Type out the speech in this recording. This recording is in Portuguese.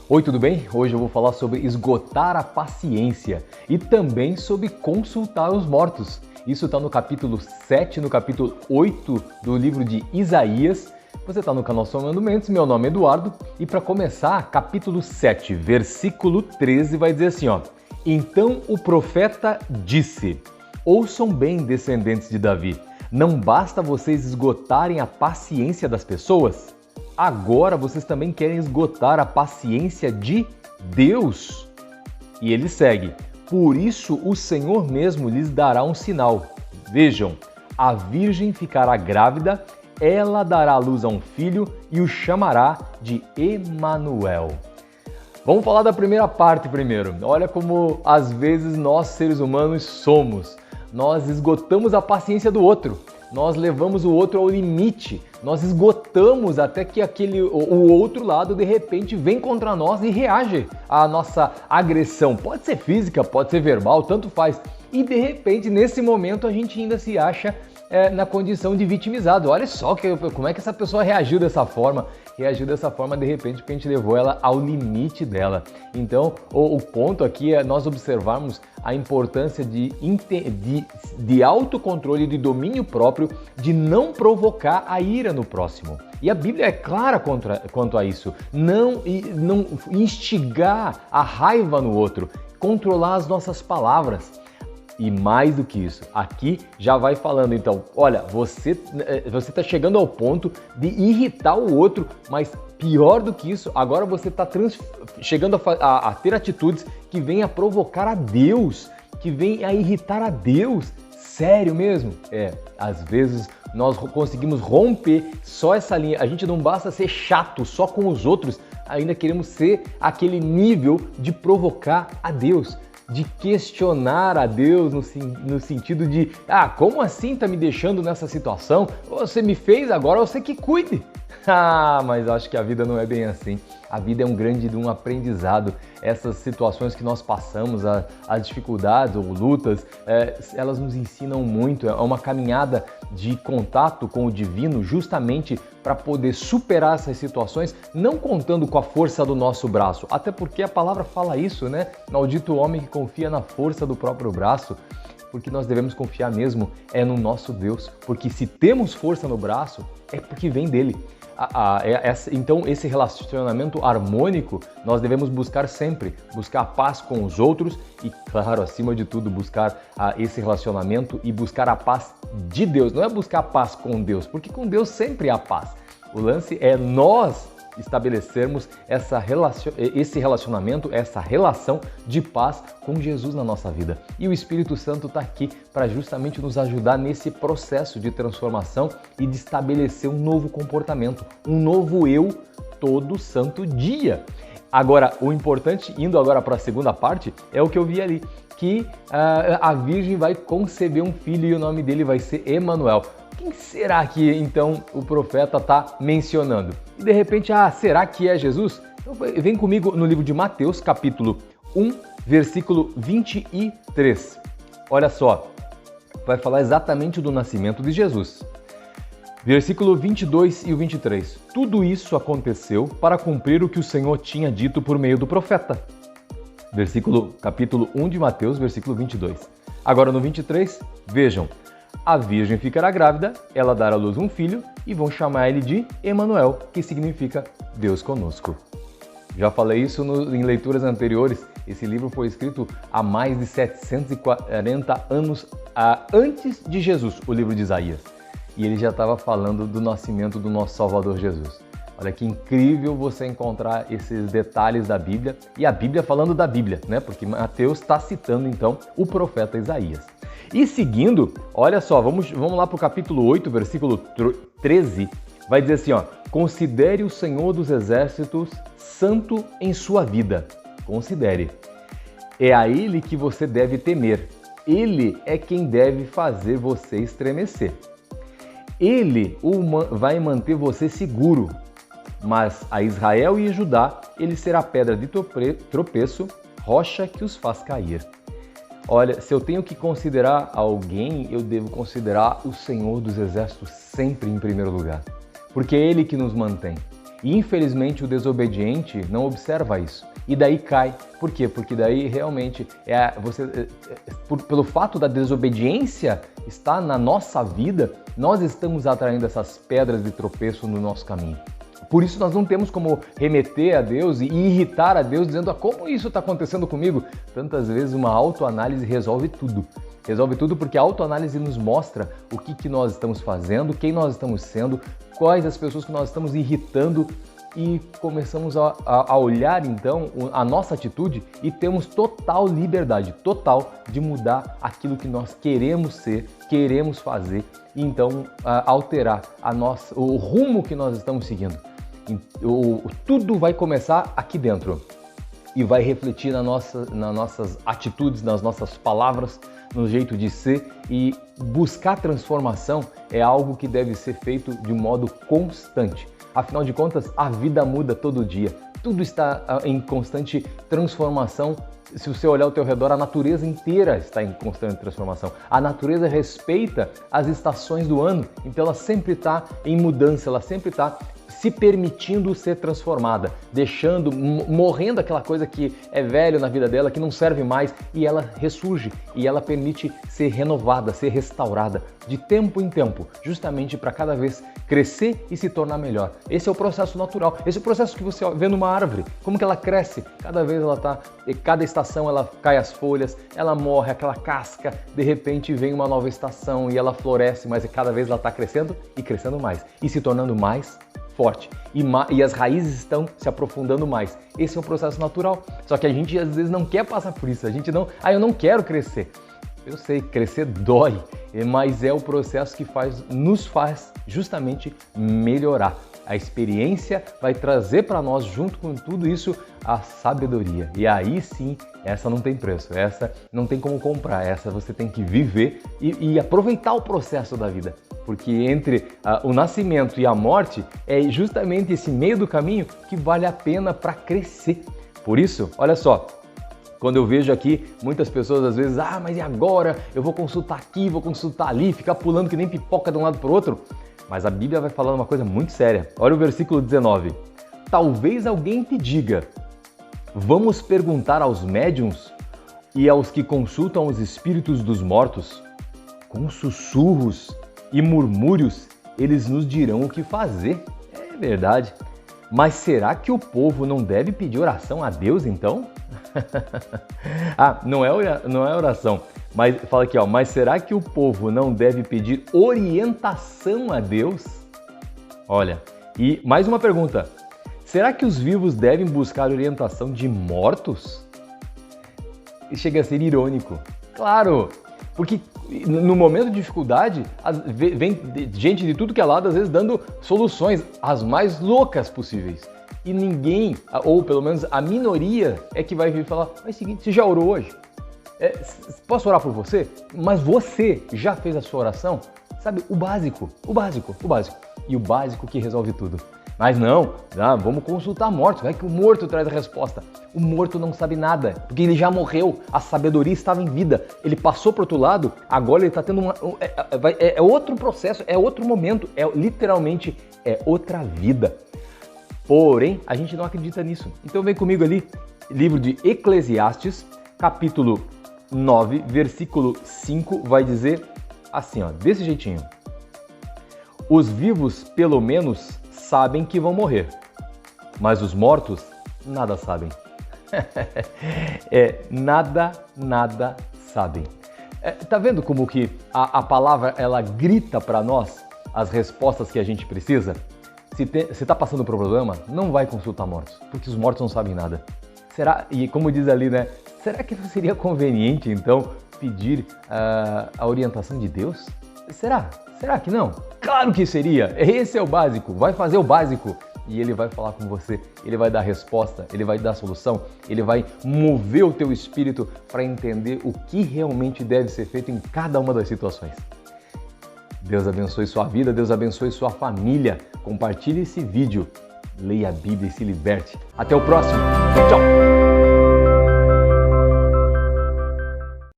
Oi, tudo bem? Hoje eu vou falar sobre esgotar a paciência e também sobre consultar os mortos. Isso está no capítulo 7, no capítulo 8 do livro de Isaías. Você está no canal Somando Mentes, meu nome é Eduardo e para começar, capítulo 7, versículo 13 vai dizer assim, ó: Então o profeta disse: Ouçam bem, descendentes de Davi, não basta vocês esgotarem a paciência das pessoas? Agora vocês também querem esgotar a paciência de Deus? E ele segue: Por isso o Senhor mesmo lhes dará um sinal. Vejam, a virgem ficará grávida, ela dará à luz a um filho e o chamará de Emanuel. Vamos falar da primeira parte primeiro. Olha como às vezes nós seres humanos somos. Nós esgotamos a paciência do outro. Nós levamos o outro ao limite, nós esgotamos até que o outro lado de repente vem contra nós e reage à nossa agressão. Pode ser física, pode ser verbal, tanto faz. E de repente, nesse momento, a gente ainda se acha na condição de vitimizado. Olha só como é que essa pessoa reagiu dessa forma. Reagiu dessa forma de repente porque a gente levou ela ao limite dela. Então, o ponto aqui é nós observarmos a importância de autocontrole, de domínio próprio, de não provocar a ira no próximo. E a Bíblia é clara quanto a isso. Não instigar a raiva no outro, controlar as nossas palavras. E mais do que isso, aqui já vai falando então, olha, você está chegando ao ponto de irritar o outro, mas pior do que isso, agora você está chegando a ter atitudes que vêm a provocar a Deus, que vêm a irritar a Deus. Sério mesmo? Às vezes nós conseguimos romper só essa linha, a gente não basta ser chato só com os outros, ainda queremos ser aquele nível de provocar a Deus, de questionar a Deus no sentido de, como assim tá me deixando nessa situação? Você me fez, agora você que cuide. Mas acho que a vida não é bem assim. A vida é um grande aprendizado. Essas situações que nós passamos, as dificuldades ou lutas, elas nos ensinam muito. É uma caminhada de contato com o divino justamente para poder superar essas situações, não contando com a força do nosso braço. Até porque a palavra fala isso, né? Maldito o homem que confia na força do próprio braço. Porque nós devemos confiar mesmo no nosso Deus. Porque se temos força no braço, é porque vem dele. Então esse relacionamento harmônico nós devemos buscar sempre, buscar a paz com os outros e, claro, acima de tudo, buscar esse relacionamento e buscar a paz de Deus. Não é buscar a paz com Deus, porque com Deus sempre há paz. O lance é nós estabelecermos esse relacionamento, essa relação de paz com Jesus na nossa vida. E o Espírito Santo está aqui para justamente nos ajudar nesse processo de transformação e de estabelecer um novo comportamento, um novo eu todo santo dia. Agora, o importante, indo agora para a segunda parte, é o que eu vi ali, que a Virgem vai conceber um filho e o nome dele vai ser Emanuel. Quem será que então o profeta está mencionando? E de repente, será que é Jesus? Então, vem comigo no livro de Mateus, capítulo 1, versículo 23. Olha só, vai falar exatamente do nascimento de Jesus. Versículo 22 e o 23. Tudo isso aconteceu para cumprir o que o Senhor tinha dito por meio do profeta. Capítulo 1 de Mateus, versículo 22. Agora no 23, vejam. A virgem ficará grávida, ela dará à luz um filho e vão chamar ele de Emanuel, que significa Deus conosco. Já falei isso em leituras anteriores. Esse livro foi escrito há mais de 740 anos antes de Jesus, o livro de Isaías. E ele já estava falando do nascimento do nosso Salvador Jesus. Olha que incrível você encontrar esses detalhes da Bíblia e a Bíblia falando da Bíblia, né? Porque Mateus está citando então o profeta Isaías. E seguindo, olha só, vamos lá para o capítulo 8, versículo 13, vai dizer assim, ó: Considere o Senhor dos Exércitos santo em sua vida. Considere. É a Ele que você deve temer. Ele é quem deve fazer você estremecer. Ele vai manter você seguro. Mas a Israel e a Judá, ele será pedra de tropeço, rocha que os faz cair. Olha, se eu tenho que considerar alguém, eu devo considerar o Senhor dos Exércitos sempre em primeiro lugar. Porque é Ele que nos mantém. E infelizmente o desobediente não observa isso. E daí cai. Por quê? Porque daí realmente pelo fato da desobediência estar na nossa vida, nós estamos atraindo essas pedras de tropeço no nosso caminho. Por isso nós não temos como remeter a Deus e irritar a Deus dizendo como isso está acontecendo comigo. Tantas vezes uma autoanálise resolve tudo. Resolve tudo porque a autoanálise nos mostra o que nós estamos fazendo, quem nós estamos sendo, quais as pessoas que nós estamos irritando e começamos a olhar então a nossa atitude e temos total liberdade, total de mudar aquilo que nós queremos ser, queremos fazer e então alterar o rumo que nós estamos seguindo. Tudo vai começar aqui dentro e vai refletir nas nossas atitudes, nas nossas palavras, no jeito de ser, e buscar transformação é algo que deve ser feito de um modo constante. Afinal de contas, a vida muda todo dia, tudo está em constante transformação. Se você olhar ao teu redor, a natureza inteira está em constante transformação. A natureza respeita as estações do ano, então ela sempre está em mudança, ela sempre está se permitindo ser transformada, morrendo aquela coisa que é velha na vida dela, que não serve mais, e ela ressurge, e ela permite ser renovada, ser restaurada, de tempo em tempo, justamente para cada vez crescer e se tornar melhor. Esse é o processo natural, esse é o processo que você vê numa árvore, como que ela cresce, cada estação ela cai as folhas, ela morre, aquela casca, de repente vem uma nova estação e ela floresce, mas cada vez ela está crescendo e crescendo mais, e se tornando mais forte, e as raízes estão se aprofundando mais. Esse é um processo natural, só que a gente às vezes não quer passar por isso, a gente não, eu não quero crescer. Eu sei, crescer dói, mas é o processo que nos faz justamente melhorar. A experiência vai trazer para nós, junto com tudo isso, a sabedoria. E aí sim, essa não tem preço, essa não tem como comprar, essa você tem que viver e aproveitar o processo da vida. Porque entre o nascimento e a morte, é justamente esse meio do caminho que vale a pena para crescer. Por isso, olha só, quando eu vejo aqui muitas pessoas às vezes, mas e agora? Eu vou consultar aqui, vou consultar ali, ficar pulando que nem pipoca de um lado para o outro. Mas a Bíblia vai falando uma coisa muito séria. Olha o versículo 19. Talvez alguém te diga, vamos perguntar aos médiuns e aos que consultam os espíritos dos mortos. Com sussurros e murmúrios, eles nos dirão o que fazer. É verdade. Mas será que o povo não deve pedir oração a Deus, então? Não é oração. Mas fala aqui, mas será que o povo não deve pedir orientação a Deus? Olha, e mais uma pergunta. Será que os vivos devem buscar orientação de mortos? Chega a ser irônico. Claro, porque no momento de dificuldade, vem gente de tudo que é lado, às vezes dando soluções as mais loucas possíveis. E ninguém, ou pelo menos a minoria, é que vai vir falar, mas é o seguinte, você já orou hoje? Posso orar por você? Mas você já fez a sua oração? Sabe, o básico. E o básico que resolve tudo. Mas não, vamos consultar mortos, vai que o morto traz a resposta. O morto não sabe nada, porque ele já morreu, a sabedoria estava em vida, ele passou para o outro lado, agora ele está tendo é outro processo, é outro momento, literalmente é outra vida. Porém, a gente não acredita nisso. Então vem comigo ali, livro de Eclesiastes, capítulo 9, versículo 5, vai dizer assim, desse jeitinho. Os vivos, pelo menos, sabem que vão morrer, mas os mortos nada sabem. Nada sabem. Tá vendo como que a palavra ela grita para nós as respostas que a gente precisa? Se está passando por um problema, não vai consultar mortos, porque os mortos não sabem nada. E como diz ali, né? Será que não seria conveniente, então, pedir a orientação de Deus? Será? Será que não? Claro que seria! Esse é o básico, vai fazer o básico e ele vai falar com você, ele vai dar resposta, ele vai dar solução, ele vai mover o teu espírito para entender o que realmente deve ser feito em cada uma das situações. Deus abençoe sua vida, Deus abençoe sua família. Compartilhe esse vídeo, leia a Bíblia e se liberte. Até o próximo. Tchau!